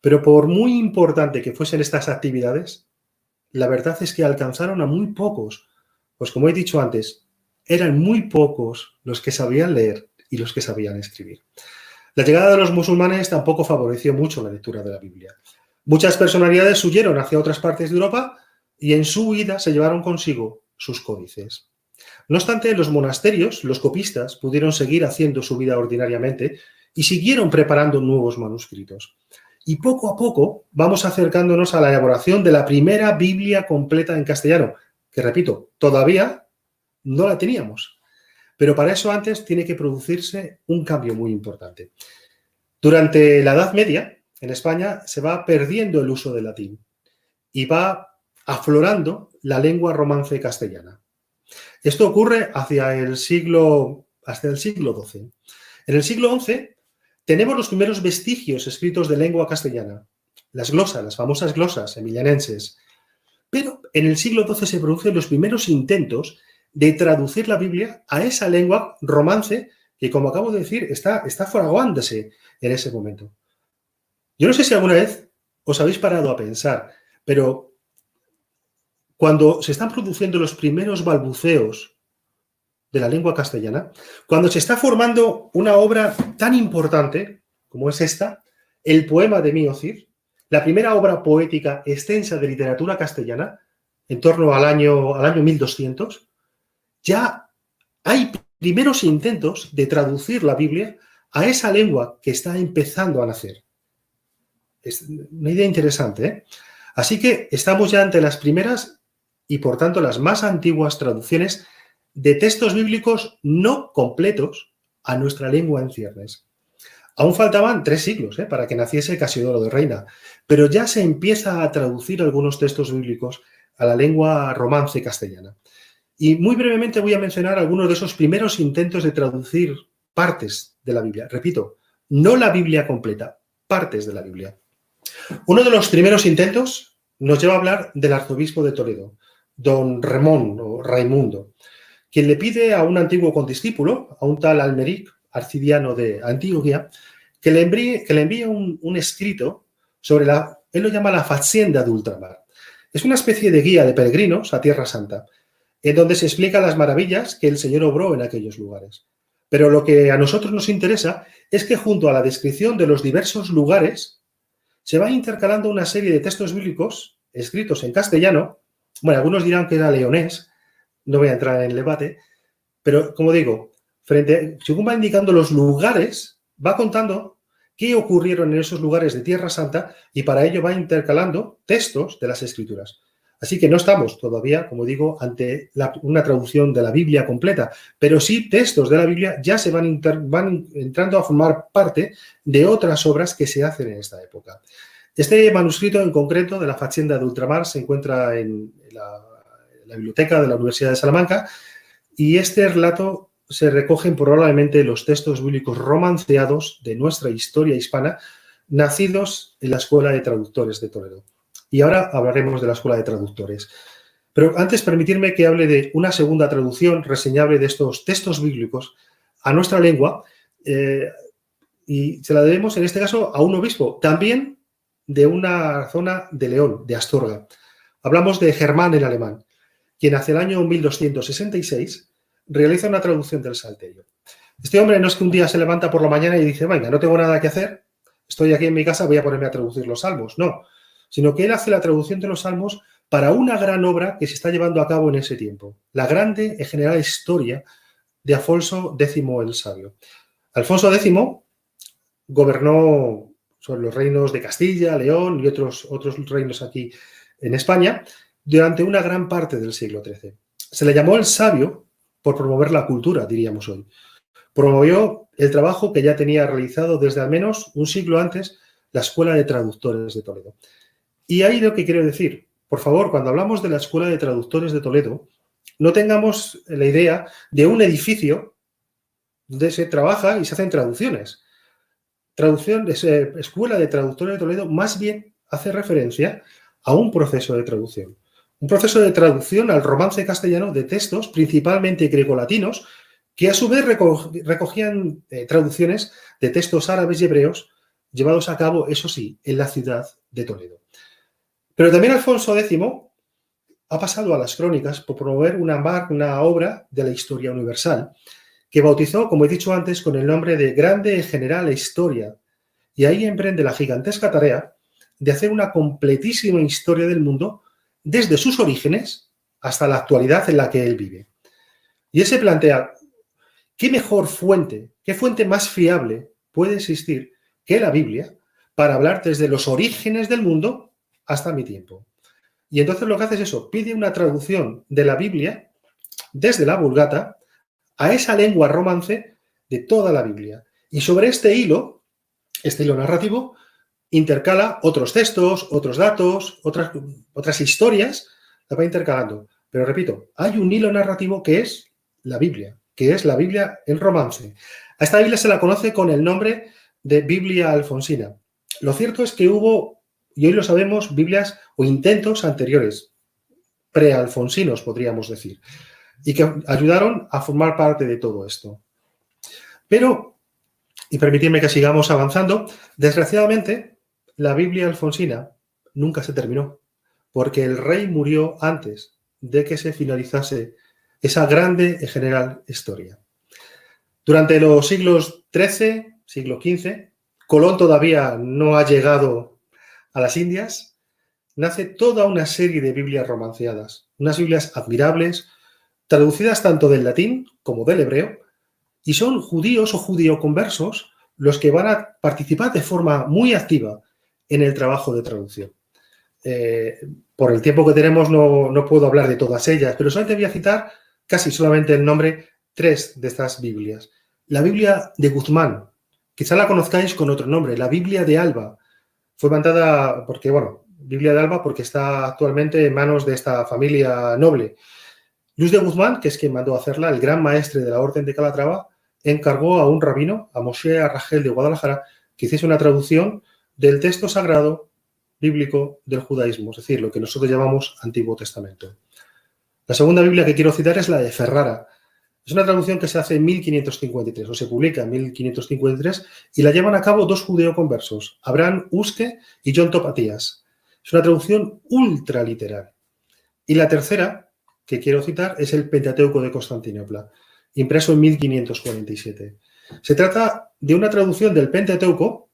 Pero por muy importante que fuesen estas actividades, la verdad es que alcanzaron a muy pocos, pues como he dicho antes, eran muy pocos los que sabían leer y los que sabían escribir. La llegada de los musulmanes tampoco favoreció mucho la lectura de la Biblia. Muchas personalidades huyeron hacia otras partes de Europa y en su huida se llevaron consigo sus códices. No obstante, los monasterios, los copistas, pudieron seguir haciendo su vida ordinariamente y siguieron preparando nuevos manuscritos. Y poco a poco vamos acercándonos a la elaboración de la primera Biblia completa en castellano, que repito, todavía no la teníamos. Pero para eso antes tiene que producirse un cambio muy importante. Durante la Edad Media, en España, se va perdiendo el uso del latín y va aflorando la lengua romance castellana. Esto ocurre hacia el siglo XII. En el siglo XI tenemos los primeros vestigios escritos de lengua castellana, las glosas, las famosas glosas emilianenses. Pero en el siglo XII se producen los primeros intentos de traducir la Biblia a esa lengua romance que, como acabo de decir, está fraguándose en ese momento. Yo no sé si alguna vez os habéis parado a pensar, pero cuando se están produciendo los primeros balbuceos de la lengua castellana, cuando se está formando una obra tan importante como es esta, el poema de Mío Cid, la primera obra poética extensa de literatura castellana, en torno al año 1200, ya hay primeros intentos de traducir la Biblia a esa lengua que está empezando a nacer. Es una idea interesante, ¿eh? Así que estamos ya ante las primeras y, por tanto, las más antiguas traducciones de textos bíblicos no completos a nuestra lengua en ciernes. Aún faltaban 3 siglos para que naciese Casiodoro de Reina, pero ya se empieza a traducir algunos textos bíblicos a la lengua romance castellana. Y muy brevemente voy a mencionar algunos de esos primeros intentos de traducir partes de la Biblia. Repito, no la Biblia completa, partes de la Biblia. Uno de los primeros intentos nos lleva a hablar del arzobispo de Toledo, don Ramón o Raimundo, quien le pide a un antiguo condiscípulo, a un tal Almeric, arcidiano de Antioquía, que le envíe un escrito sobre él lo llama la Faccenda de Ultramar. Es una especie de guía de peregrinos a Tierra Santa, en donde se explican las maravillas que el Señor obró en aquellos lugares. Pero lo que a nosotros nos interesa es que junto a la descripción de los diversos lugares se va intercalando una serie de textos bíblicos escritos en castellano. Bueno, algunos dirán que era leonés, no voy a entrar en el debate, pero como digo, según va indicando los lugares, va contando qué ocurrieron en esos lugares de Tierra Santa y para ello va intercalando textos de las Escrituras. Así que no estamos todavía, como digo, ante una traducción de la Biblia completa, pero sí textos de la Biblia ya se van entrando a formar parte de otras obras que se hacen en esta época. Este manuscrito en concreto de la Faccenda de Ultramar se encuentra en la biblioteca de la Universidad de Salamanca y este relato se recogen probablemente los textos bíblicos romanceados de nuestra historia hispana, nacidos en la Escuela de Traductores de Toledo. Y ahora hablaremos de la Escuela de Traductores. Pero antes, permitirme que hable de una segunda traducción reseñable de estos textos bíblicos a nuestra lengua, y se la debemos, en este caso, a un obispo, también de una zona de León, de Astorga. Hablamos de Germán el Alemán, quien hacia el año 1266 realiza una traducción del Salterio. Este hombre no es que un día se levanta por la mañana y dice, venga, no tengo nada que hacer, estoy aquí en mi casa, voy a ponerme a traducir los salmos. No, sino que él hace la traducción de los salmos para una gran obra que se está llevando a cabo en ese tiempo, la grande en general historia de Alfonso X el Sabio. Alfonso X gobernó sobre los reinos de Castilla, León y otros reinos aquí en España durante una gran parte del siglo XIII. Se le llamó el Sabio por promover la cultura, diríamos hoy. Promovió el trabajo que ya tenía realizado desde al menos un siglo antes la Escuela de Traductores de Toledo. Y ahí lo que quiero decir, por favor, cuando hablamos de la Escuela de Traductores de Toledo, no tengamos la idea de un edificio donde se trabaja y se hacen traducciones. Escuela de Traductores de Toledo más bien hace referencia a un proceso de traducción. Un proceso de traducción al romance castellano de textos, principalmente grecolatinos, que a su vez recogían traducciones de textos árabes y hebreos llevados a cabo, eso sí, en la ciudad de Toledo. Pero también Alfonso X ha pasado a las crónicas por promover una obra de la historia universal que bautizó, como he dicho antes, con el nombre de Grande Generale Historia, y ahí emprende la gigantesca tarea de hacer una completísima historia del mundo desde sus orígenes hasta la actualidad en la que él vive. Y él se plantea, ¿qué mejor fuente, qué fuente más fiable puede existir que la Biblia para hablar desde los orígenes del mundo hasta mi tiempo? Y entonces lo que hace es eso, pide una traducción de la Biblia desde la Vulgata a esa lengua romance de toda la Biblia. Y sobre este hilo narrativo, intercala otros textos, otros datos, otras historias, la va intercalando. Pero repito, hay un hilo narrativo que es la Biblia en romance. A esta Biblia se la conoce con el nombre de Biblia alfonsina. Lo cierto es que hubo, y hoy lo sabemos, Biblias o intentos anteriores, prealfonsinos podríamos decir, y que ayudaron a formar parte de todo esto. Pero, y permitidme que sigamos avanzando, desgraciadamente, la Biblia alfonsina nunca se terminó, porque el rey murió antes de que se finalizase esa grande y general historia. Durante los siglos XIII, siglo XV, Colón todavía no ha llegado a las Indias, nace toda una serie de Biblias romanceadas, unas Biblias admirables, traducidas tanto del latín como del hebreo, y son judíos o judío-conversos los que van a participar de forma muy activa en el trabajo de traducción. Por el tiempo que tenemos no puedo hablar de todas ellas, pero solamente voy a citar casi solamente el nombre 3 de estas Biblias. La Biblia de Guzmán, quizá la conozcáis con otro nombre, la Biblia de Alba. Fue mandada porque, Biblia de Alba porque está actualmente en manos de esta familia noble. Luis de Guzmán, que es quien mandó hacerla, el gran maestre de la Orden de Calatrava, encargó a un rabino, a Moshe Arragel de Guadalajara, que hiciese una traducción del texto sagrado bíblico del judaísmo, es decir, lo que nosotros llamamos Antiguo Testamento. La segunda Biblia que quiero citar es la de Ferrara. Es una traducción que se hace en 1553, o se publica en 1553, y la llevan a cabo dos judeoconversos, Abraham Uske y John Topatías. Es una traducción ultraliteral. Y la tercera que quiero citar es el Pentateuco de Constantinopla, impreso en 1547. Se trata de una traducción del Pentateuco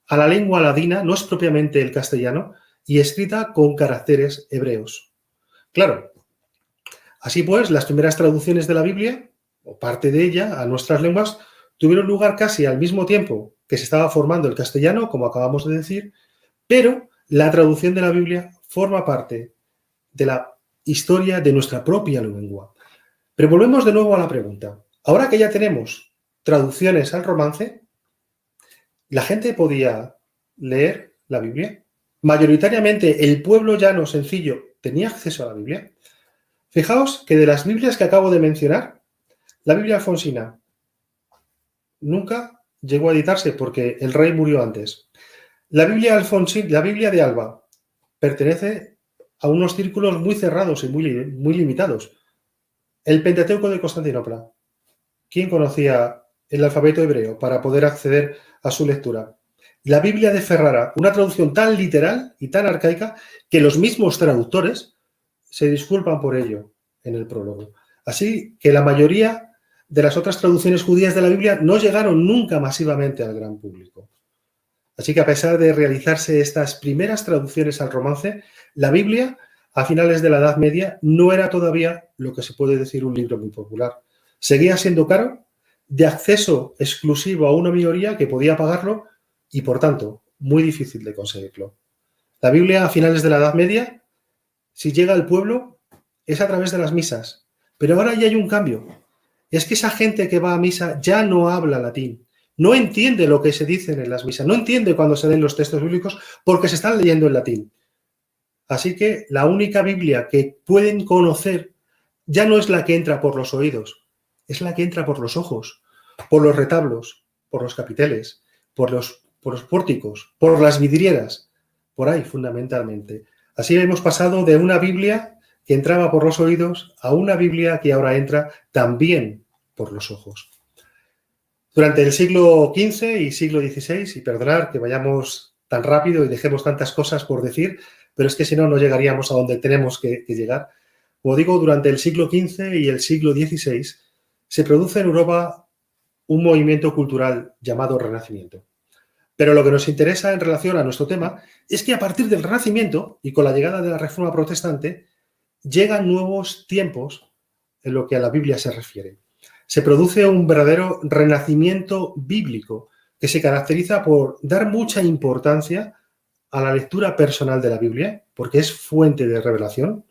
a la lengua ladina, no es propiamente el castellano, y escrita con caracteres hebreos. Claro, así pues, las primeras traducciones de la Biblia, o parte de ella, a nuestras lenguas, tuvieron lugar casi al mismo tiempo que se estaba formando el castellano, como acabamos de decir, pero la traducción de la Biblia forma parte de la historia de nuestra propia lengua. Pero volvemos de nuevo a la pregunta. Ahora que ya tenemos traducciones al romance, ¿la gente podía leer la Biblia? Mayoritariamente el pueblo llano sencillo tenía acceso a la Biblia. Fijaos que de las Biblias que acabo de mencionar, la Biblia alfonsina nunca llegó a editarse porque el rey murió antes. La Biblia de Alba pertenece a unos círculos muy cerrados y muy limitados. El Pentateuco de Constantinopla. ¿Quién conocía el alfabeto hebreo para poder acceder a su lectura? La Biblia de Ferrara, una traducción tan literal y tan arcaica que los mismos traductores se disculpan por ello en el prólogo. Así que la mayoría de las otras traducciones judías de la Biblia no llegaron nunca masivamente al gran público. Así que a pesar de realizarse estas primeras traducciones al romance, la Biblia, a finales de la Edad Media, no era todavía lo que se puede decir un libro muy popular. Seguía siendo caro, de acceso exclusivo a una minoría que podía pagarlo y, por tanto, muy difícil de conseguirlo. La Biblia, a finales de la Edad Media, si llega al pueblo, es a través de las misas. Pero ahora ya hay un cambio. Es que esa gente que va a misa ya no habla latín. No entiende lo que se dice en las misas. No entiende cuando se leen los textos bíblicos porque se están leyendo en latín. Así que la única Biblia que pueden conocer ya no es la que entra por los oídos, es la que entra por los ojos, por los retablos, por los capiteles, por los pórticos, por las vidrieras, por ahí fundamentalmente. Así hemos pasado de una Biblia que entraba por los oídos a una Biblia que ahora entra también por los ojos. Durante el siglo XV y siglo XVI, y perdonad que vayamos tan rápido y dejemos tantas cosas por decir, pero es que si no, no llegaríamos a donde tenemos que llegar. Como digo, durante el siglo XV y el siglo XVI se produce en Europa un movimiento cultural llamado Renacimiento. Pero lo que nos interesa en relación a nuestro tema es que a partir del Renacimiento y con la llegada de la Reforma Protestante llegan nuevos tiempos en lo que a la Biblia se refiere. Se produce un verdadero renacimiento bíblico que se caracteriza por dar mucha importancia a la lectura personal de la Biblia, porque es fuente de revelación.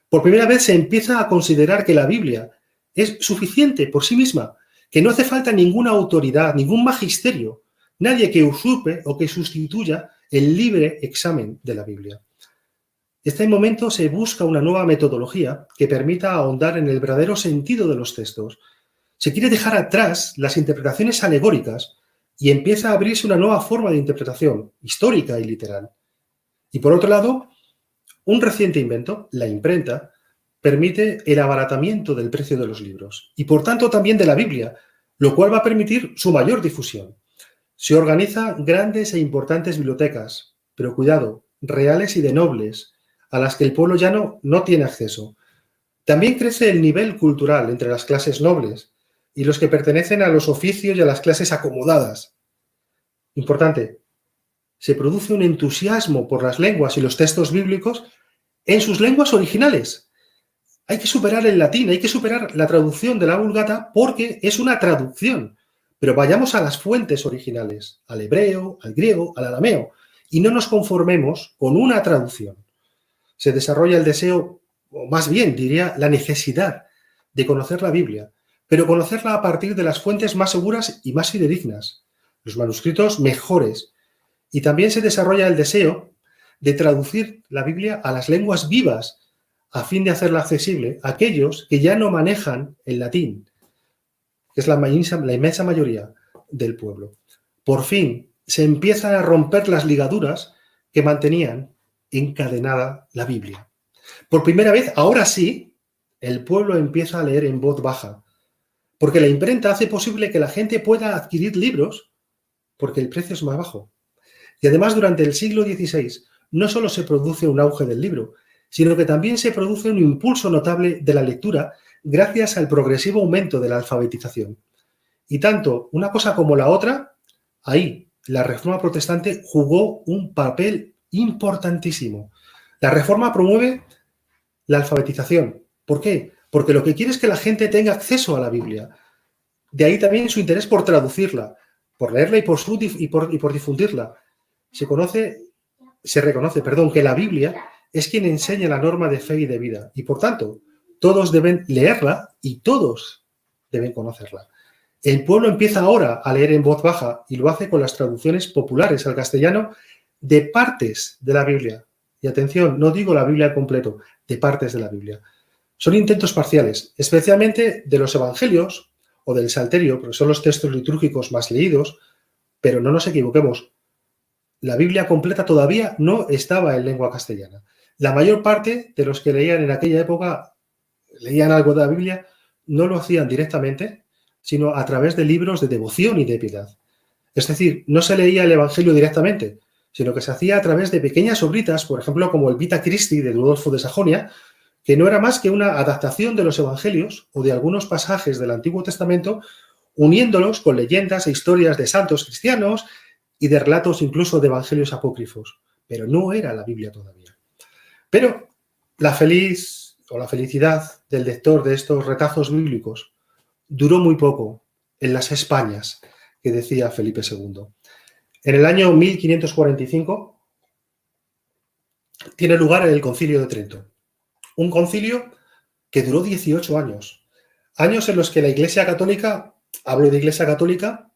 Por primera vez se empieza a considerar que la Biblia es suficiente por sí misma, que no hace falta ninguna autoridad, ningún magisterio, nadie que usurpe o que sustituya el libre examen de la Biblia. En este momento se busca una nueva metodología que permita ahondar en el verdadero sentido de los textos. Se quiere dejar atrás las interpretaciones alegóricas y empieza a abrirse una nueva forma de interpretación histórica y literal. Y por otro lado, un reciente invento, la imprenta, permite el abaratamiento del precio de los libros y por tanto también de la Biblia, lo cual va a permitir su mayor difusión. Se organizan grandes e importantes bibliotecas, pero cuidado, reales y de nobles, a las que el pueblo llano no tiene acceso. También crece el nivel cultural entre las clases nobles y los que pertenecen a los oficios y a las clases acomodadas. Importante, se produce un entusiasmo por las lenguas y los textos bíblicos en sus lenguas originales. Hay que superar el latín, hay que superar la traducción de la Vulgata porque es una traducción. Pero vayamos a las fuentes originales, al hebreo, al griego, al arameo, y no nos conformemos con una traducción. Se desarrolla el deseo, o más bien diría la necesidad de conocer la Biblia, pero conocerla a partir de las fuentes más seguras y más fidedignas, los manuscritos mejores. Y también se desarrolla el deseo de traducir la Biblia a las lenguas vivas, a fin de hacerla accesible a aquellos que ya no manejan el latín, que es la inmensa mayoría del pueblo. Por fin se empiezan a romper las ligaduras que mantenían encadenada la Biblia. Por primera vez, ahora sí, el pueblo empieza a leer en voz baja, porque la imprenta hace posible que la gente pueda adquirir libros porque el precio es más bajo. Y además, durante el siglo XVI, no solo se produce un auge del libro, sino que también se produce un impulso notable de la lectura gracias al progresivo aumento de la alfabetización. Y tanto una cosa como la otra, ahí la Reforma Protestante jugó un papel importantísimo. La Reforma promueve la alfabetización. ¿Por qué? Porque lo que quiere es que la gente tenga acceso a la Biblia. De ahí también su interés por traducirla, por leerla y por difundirla. Se reconoce que la Biblia es quien enseña la norma de fe y de vida. Y por tanto, todos deben leerla y todos deben conocerla. El pueblo empieza ahora a leer en voz baja y lo hace con las traducciones populares al castellano de partes de la Biblia. Y atención, no digo la Biblia al completo, de partes de la Biblia. Son intentos parciales, especialmente de los evangelios o del Salterio, porque son los textos litúrgicos más leídos, pero no nos equivoquemos. La Biblia completa todavía no estaba en lengua castellana. La mayor parte de los que leían en aquella época, leían algo de la Biblia, no lo hacían directamente, sino a través de libros de devoción y de piedad. Es decir, no se leía el Evangelio directamente, sino que se hacía a través de pequeñas obritas, por ejemplo, como el Vita Christi de Rudolfo de Sajonia, que no era más que una adaptación de los Evangelios o de algunos pasajes del Antiguo Testamento, uniéndolos con leyendas e historias de santos cristianos y de relatos incluso de evangelios apócrifos. Pero no era la Biblia todavía. Pero la felicidad del lector de estos retazos bíblicos duró muy poco en las Españas, que decía Felipe II. En el año 1545 tiene lugar el Concilio de Trento. Un concilio que duró 18 años. Años en los que la Iglesia Católica, hablo de Iglesia Católica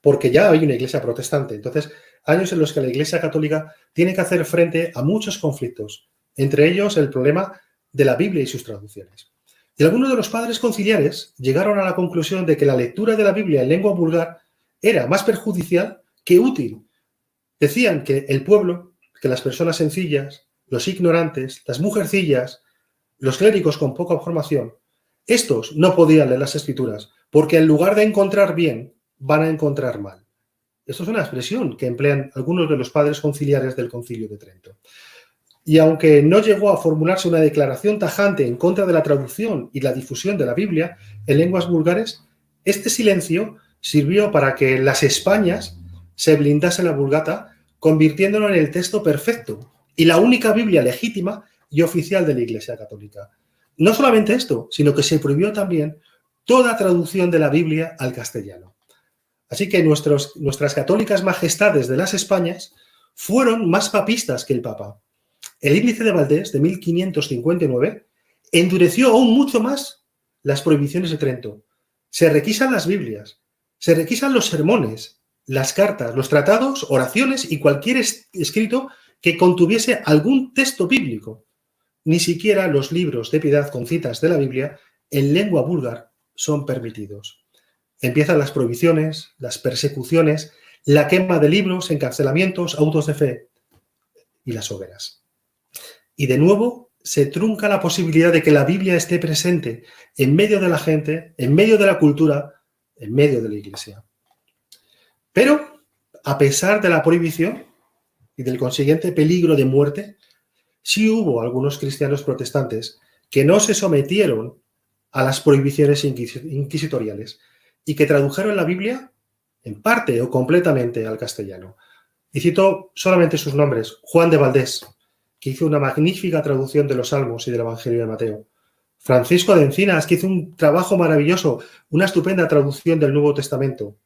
porque ya hay una Iglesia protestante, entonces años en los que la Iglesia Católica tiene que hacer frente a muchos conflictos, entre ellos el problema de la Biblia y sus traducciones. Y algunos de los padres conciliares llegaron a la conclusión de que la lectura de la Biblia en lengua vulgar era más perjudicial que útil. Decían que el pueblo, que las personas sencillas, los ignorantes, las mujercillas, los clérigos con poca formación, estos no podían leer las Escrituras porque en lugar de encontrar bien, van a encontrar mal. Esto es una expresión que emplean algunos de los padres conciliares del Concilio de Trento. Y aunque no llegó a formularse una declaración tajante en contra de la traducción y la difusión de la Biblia en lenguas vulgares, este silencio sirvió para que en las Españas se blindase la Vulgata, convirtiéndolo en el texto perfecto y la única Biblia legítima y oficial de la Iglesia Católica. No solamente esto, sino que se prohibió también toda traducción de la Biblia al castellano. Así que nuestras católicas majestades de las Españas fueron más papistas que el Papa. El Índice de Valdés de 1559 endureció aún mucho más las prohibiciones de Trento, se requisan las Biblias, se requisan los sermones, las cartas, los tratados, oraciones y cualquier escrito que contuviese algún texto bíblico. Ni siquiera los libros de piedad con citas de la Biblia en lengua búlgar son permitidos. Empiezan las prohibiciones, las persecuciones, la quema de libros, encarcelamientos, autos de fe y las hogueras. Y de nuevo se trunca la posibilidad de que la Biblia esté presente en medio de la gente, en medio de la cultura, en medio de la Iglesia. Pero, a pesar de la prohibición y del consiguiente peligro de muerte, sí hubo algunos cristianos protestantes que no se sometieron a las prohibiciones inquisitoriales y que tradujeron la Biblia en parte o completamente al castellano. Y cito solamente sus nombres: Juan de Valdés, que hizo una magnífica traducción de los Salmos y del Evangelio de Mateo; Francisco de Encinas, que hizo un trabajo maravilloso, una estupenda traducción del Nuevo Testamento,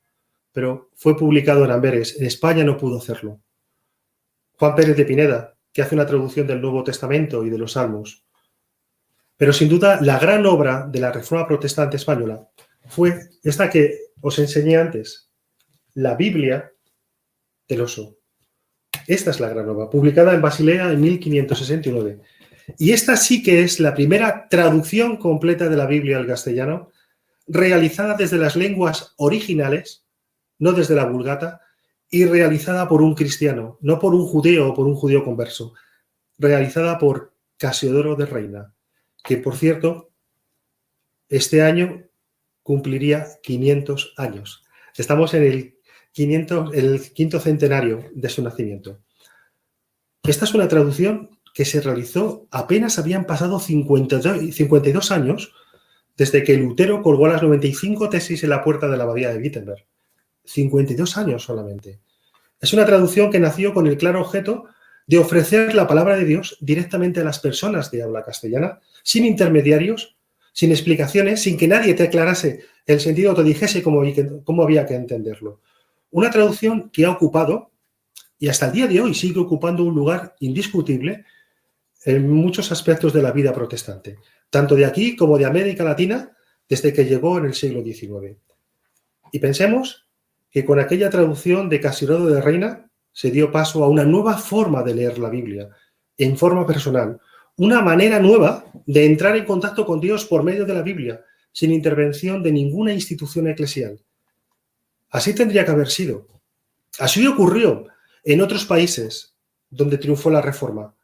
pero fue publicado en Amberes. En España no pudo hacerlo. Juan Pérez de Pineda, que hace una traducción del Nuevo Testamento y de los Salmos. Pero sin duda la gran obra de la Reforma Protestante española fue esta que os enseñé antes, la Biblia del Oso. Esta es la gran obra, publicada en Basilea en 1569. Y esta sí que es la primera traducción completa de la Biblia al castellano, realizada desde las lenguas originales, no desde la Vulgata, y realizada por un cristiano, no por un judío o por un judío converso, realizada por Casiodoro de Reina, que, por cierto, este año cumpliría 500 años. Estamos en el quinto centenario de su nacimiento. Esta es una traducción que se realizó apenas habían pasado 52 años desde que Lutero colgó las 95 tesis en la puerta de la abadía de Wittenberg. 52 años solamente. Es una traducción que nació con el claro objeto de ofrecer la palabra de Dios directamente a las personas de habla castellana, sin intermediarios, sin explicaciones, sin que nadie te aclarase el sentido o te dijese cómo había que entenderlo. Una traducción que ha ocupado, y hasta el día de hoy sigue ocupando, un lugar indiscutible en muchos aspectos de la vida protestante, tanto de aquí como de América Latina, desde que llegó en el siglo XIX. Y pensemos que con aquella traducción de Casiodoro de Reina se dio paso a una nueva forma de leer la Biblia, en forma personal, una manera nueva de entrar en contacto con Dios por medio de la Biblia, sin intervención de ninguna institución eclesial. Así tendría que haber sido. Así ocurrió en otros países donde triunfó la Reforma,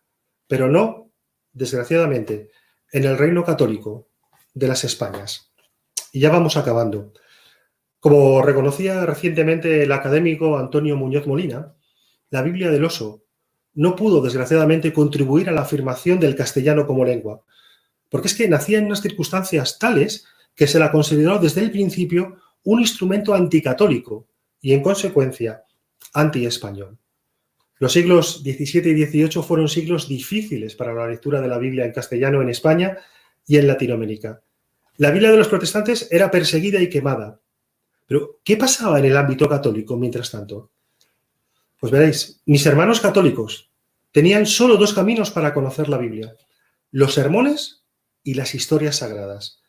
pero no, desgraciadamente, en el Reino Católico de las Españas. Y ya vamos acabando. Como reconocía recientemente el académico Antonio Muñoz Molina, la Biblia del Oso no pudo, desgraciadamente, contribuir a la afirmación del castellano como lengua, porque es que nacía en unas circunstancias tales que se la consideró desde el principio un instrumento anticatólico y, en consecuencia, anti-español. Los siglos XVII y XVIII fueron siglos difíciles para la lectura de la Biblia en castellano en España y en Latinoamérica. La Biblia de los protestantes era perseguida y quemada. Pero, ¿qué pasaba en el ámbito católico mientras tanto? Pues veréis, mis hermanos católicos tenían solo dos caminos para conocer la Biblia: los sermones y las historias sagradas.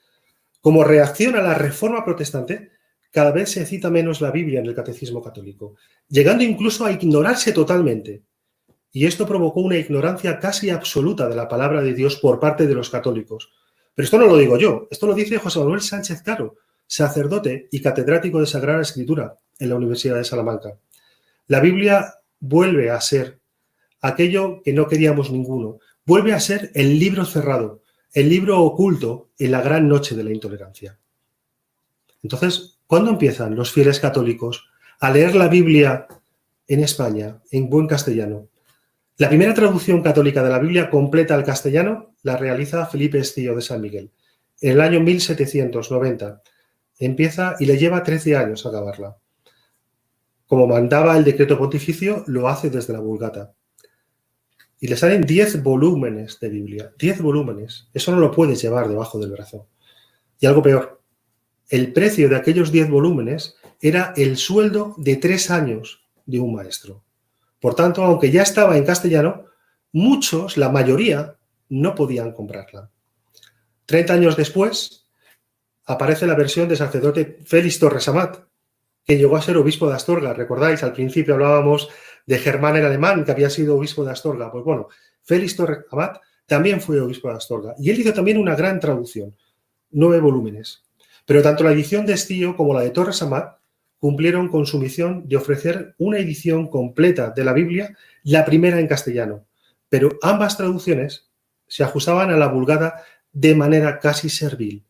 Como reacción a la Reforma Protestante, cada vez se cita menos la Biblia en el catecismo católico, llegando incluso a ignorarse totalmente. Y esto provocó una ignorancia casi absoluta de la palabra de Dios por parte de los católicos. Pero esto no lo digo yo, esto lo dice José Manuel Sánchez Caro, sacerdote y catedrático de Sagrada Escritura en la Universidad de Salamanca. La Biblia vuelve a ser aquello que no queríamos ninguno, vuelve a ser el libro cerrado, el libro oculto en la gran noche de la intolerancia. Entonces, ¿cuándo empiezan los fieles católicos a leer la Biblia en España, en buen castellano? La primera traducción católica de la Biblia completa al castellano la realiza Felipe Estío de San Miguel en el año 1790. Empieza y le lleva 13 años acabarla. Como mandaba el decreto pontificio, lo hace desde la Vulgata. Y le salen 10 volúmenes de Biblia. 10 volúmenes. Eso no lo puedes llevar debajo del brazo. Y algo peor. El precio de aquellos 10 volúmenes era el sueldo de 3 años de un maestro. Por tanto, aunque ya estaba en castellano, muchos, la mayoría, no podían comprarla. 30 años después, aparece la versión del sacerdote Félix Torres Amat, que llegó a ser obispo de Astorga. ¿Recordáis? Al principio hablábamos de Germán el Alemán, que había sido obispo de Astorga. Pues bueno, Félix Torres Amat también fue obispo de Astorga. Y él hizo también una gran traducción, 9 volúmenes. Pero tanto la edición de Estío como la de Torres Amat cumplieron con su misión de ofrecer una edición completa de la Biblia, la primera en castellano. Pero ambas traducciones se ajustaban a la Vulgata de manera casi servil.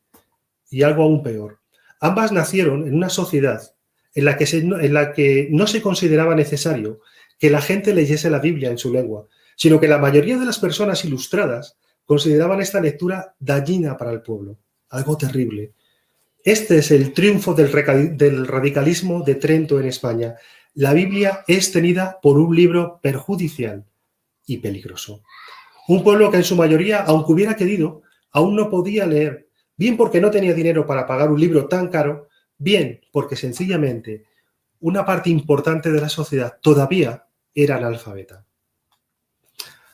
Y algo aún peor. Ambas nacieron en una sociedad en la que no se consideraba necesario que la gente leyese la Biblia en su lengua, sino que la mayoría de las personas ilustradas consideraban esta lectura dañina para el pueblo. Algo terrible. Este es el triunfo del radicalismo de Trento en España. La Biblia es tenida por un libro perjudicial y peligroso. Un pueblo que en su mayoría, aunque hubiera querido, aún no podía leer, bien porque no tenía dinero para pagar un libro tan caro, bien porque sencillamente una parte importante de la sociedad todavía era analfabeta.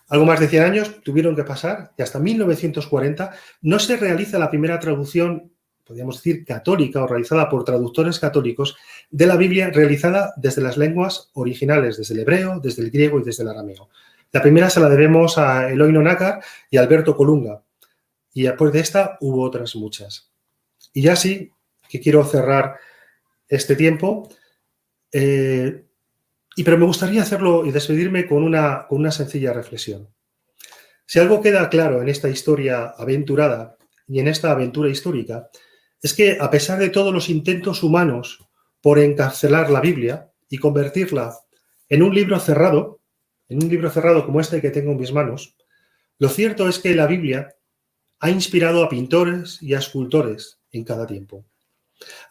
Algo más de 100 años tuvieron que pasar y hasta 1940 no se realiza la primera traducción, podríamos decir, católica o realizada por traductores católicos de la Biblia realizada desde las lenguas originales, desde el hebreo, desde el griego y desde el arameo. La primera se la debemos a Eloy Nácar y Alberto Colunga. Y después de esta hubo otras muchas. Y ya sí, que quiero cerrar este tiempo, pero me gustaría hacerlo y despedirme con una sencilla reflexión. Si algo queda claro en esta historia aventurada y en esta aventura histórica, es que a pesar de todos los intentos humanos por encarcelar la Biblia y convertirla en un libro cerrado como este que tengo en mis manos, lo cierto es que la Biblia ha inspirado a pintores y a escultores en cada tiempo.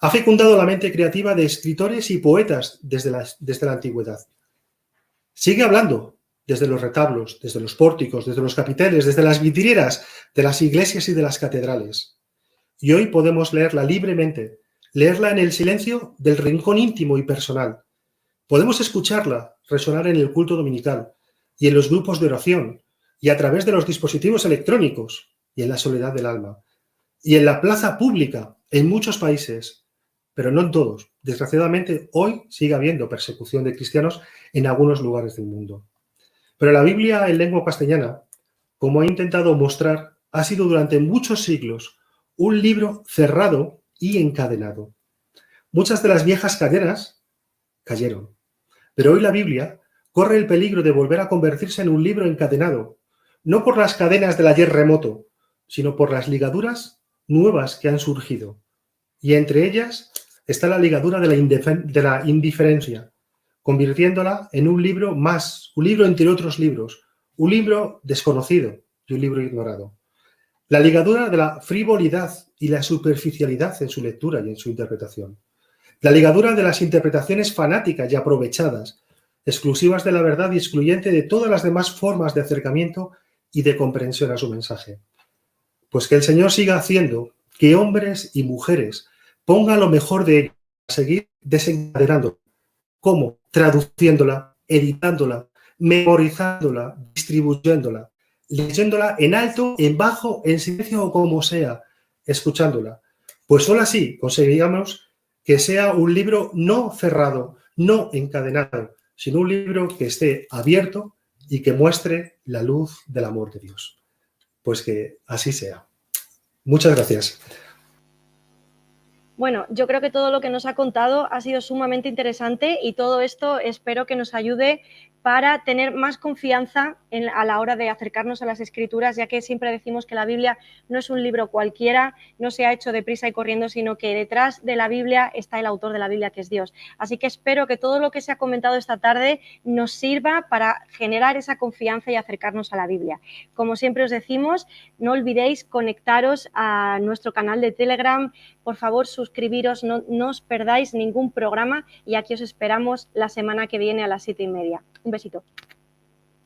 Ha fecundado la mente creativa de escritores y poetas desde la antigüedad. Sigue hablando desde los retablos, desde los pórticos, desde los capiteles, desde las vidrieras de las iglesias y de las catedrales. Y hoy podemos leerla libremente, leerla en el silencio del rincón íntimo y personal. Podemos escucharla resonar en el culto dominical y en los grupos de oración y a través de los dispositivos electrónicos y en la soledad del alma. Y en la plaza pública, en muchos países, pero no en todos. Desgraciadamente, hoy sigue habiendo persecución de cristianos en algunos lugares del mundo. Pero la Biblia en lengua castellana, como he intentado mostrar, ha sido durante muchos siglos un libro cerrado y encadenado. Muchas de las viejas cadenas cayeron, pero hoy la Biblia corre el peligro de volver a convertirse en un libro encadenado, no por las cadenas del ayer remoto, sino por las ligaduras nuevas que han surgido. Y entre ellas está la ligadura de la indiferencia, convirtiéndola en un libro más, un libro entre otros libros, un libro desconocido y un libro ignorado. La ligadura de la frivolidad y la superficialidad en su lectura y en su interpretación. La ligadura de las interpretaciones fanáticas y aprovechadas, exclusivas de la verdad y excluyente de todas las demás formas de acercamiento y de comprensión a su mensaje. Pues que el Señor siga haciendo que hombres y mujeres pongan lo mejor de ellos a seguir desencadenando. ¿Cómo? Traduciéndola, editándola, memorizándola, distribuyéndola, leyéndola en alto, en bajo, en silencio o como sea, escuchándola. Pues solo así conseguiríamos que sea un libro no cerrado, no encadenado, sino un libro que esté abierto y que muestre la luz del amor de Dios. Pues que así sea. Muchas gracias. Bueno, yo creo que todo lo que nos ha contado ha sido sumamente interesante y todo esto espero que nos ayude para tener más confianza a la hora de acercarnos a las Escrituras, ya que siempre decimos que la Biblia no es un libro cualquiera, no se ha hecho deprisa y corriendo, sino que detrás de la Biblia está el autor de la Biblia, que es Dios. Así que espero que todo lo que se ha comentado esta tarde nos sirva para generar esa confianza y acercarnos a la Biblia. Como siempre os decimos, no olvidéis conectaros a nuestro canal de Telegram. Por favor, suscribiros, no os perdáis ningún programa y aquí os esperamos la semana que viene a las 7:30. Un besito.